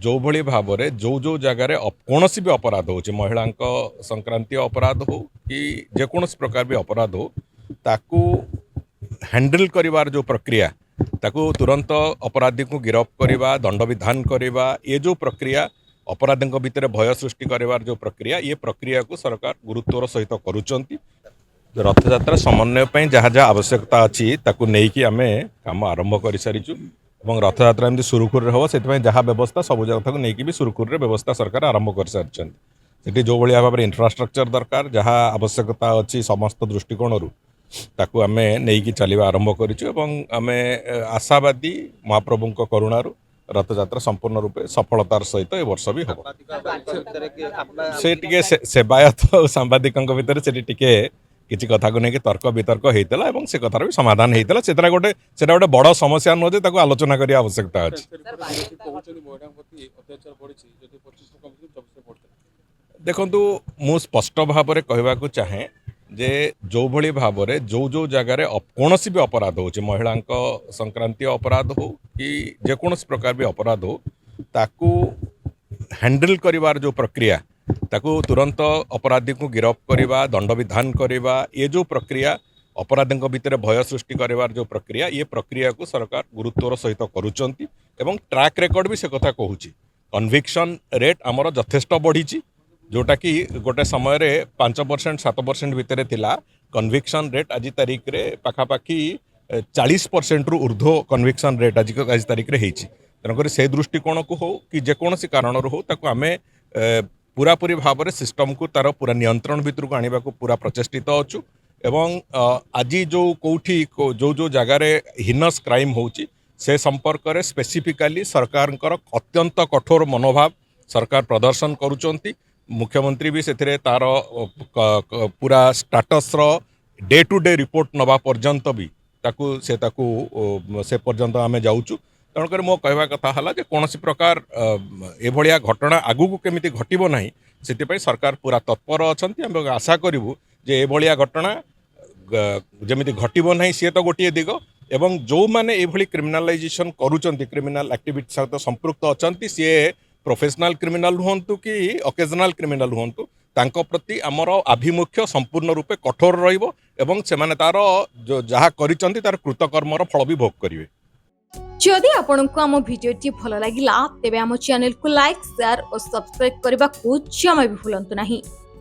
जो भली भाव में जो जगार कौन भी अपराध हो महिला संक्रांतीय अपराध हो कि जेकोसी प्रकार भी अपराध हो ताकू हैंडल करिवार जो प्रक्रिया ताकू तुरंत अपराधी को गिरफ्त करवा दंड विधान करवा ये जो प्रक्रिया अपराधी भितर भय सृष्टि करिवार जो प्रक्रिया ये प्रक्रिया को सरकार गुरुत्वर सहित करुँच रथयात्रा समन्वय जहाँ जहाँ आवश्यकता अच्छी ताकू नहीं आम काम आरंभ कर सारीचु और रथयात्रा एमती सुरुखुर हम से जहाँ व्यवस्था सब जगह को लेकिन भी सुरुखुर व्यवस्था सरकार आरंभ कर सारी जो भाई भाव में इंफ्रास्ट्रक्चर दरकार जहाँ आवश्यकता अच्छी समस्त दृष्टिकोण ताकू आम नहीं चलवा आरंभ करें आशावादी महाप्रभु करुणार रथयात्रा संपूर्ण रूपे सफलतार सहित ए वर्ष भी हम से टिके सेवायत सांबादिक भितर से किसी कथा को लेकिन तर्क वितर्क होता है से कथार भी समाधान होता है गोटे बड़ समस्या नुहे ताको आलोचना करने आवश्यकता अच्छी देखु मु स्पष्ट भाव में कहवाक चाहे जे जो भली भाव में जो जगार कौन भी अपराध हो महिला संक्रांतीय अपराध हो कि जेकोसी प्रकार भी अपराध हो ताकू हैंडल करिवार जो प्रक्रिया ताकू तुरंत अपराधी को गिरफ्त करवा दंड विधान करवा ये जो प्रक्रिया अपराधी भितर भय सृष्टि करिवार जो प्रक्रिया ये प्रक्रिया को सरकार गुरुत्वर सहित करुँच ट्रैक रेकर्ड भी से कथा कहूँ कन्विक्शन रेट आमर यथेष्ट बढ़ी जोटा कि गोटे समय 5% 7% भितर थिला कन्विक्शन रेट आज तारीख रे पाखापाखि 40% रु ऊर्ध्व कन्विक्शन रेट आज तारीख रे होती तेणुक से दृष्टिकोण को हो कि जेकोसी कारण हो ताको आमे पूरापूरी भाव में सिस्टम को तार पूरा नियंत्रण भितर को आने को पूरा प्रचेषित अच्छु एवं आज जो कौटी जो जगार हिनस क्राइम होची से संपर्क में स्पेसिफिकाली सरकार अत्यंत कठोर मनोभाव सरकार प्रदर्शन करुँच मुख्यमंत्री भी से तार पूरा status day to day report नवा पर्यंत भी से पर्यंत आम जाऊँ तेणुक मो कहवा कथा है कौन प्रकार एभलिया घटना आगू को केमिति घटिबो नाही से सरकार पूरा तत्पर अच्छा आशा करूँ जे एभलिया घटना जमी घटिबो नाही सी तो गोटे दिग एवं जो मैंने ये क्रिमिनालाइजेशन करुँच क्रिमिनाल एक्टिविटी सहित संपृक्त अच्छा सी प्रोफेशनल क्रिमिनाल हूँ कि ओकेजनाल क्रिमिनाल हूँ तांको प्रति आमर आभिमुख्य संपूर्ण रूपे कठोर रहिबो एवं सेमाने तार जो जहाँ करिसंती तार कृतकर्मर फल भी भोग करिवे। जदि आपंक आम भिडी भल लगा तेब आम चैनल को लाइक शेयर और सब्सक्राइब करने को जमा भी भूलु नहीं।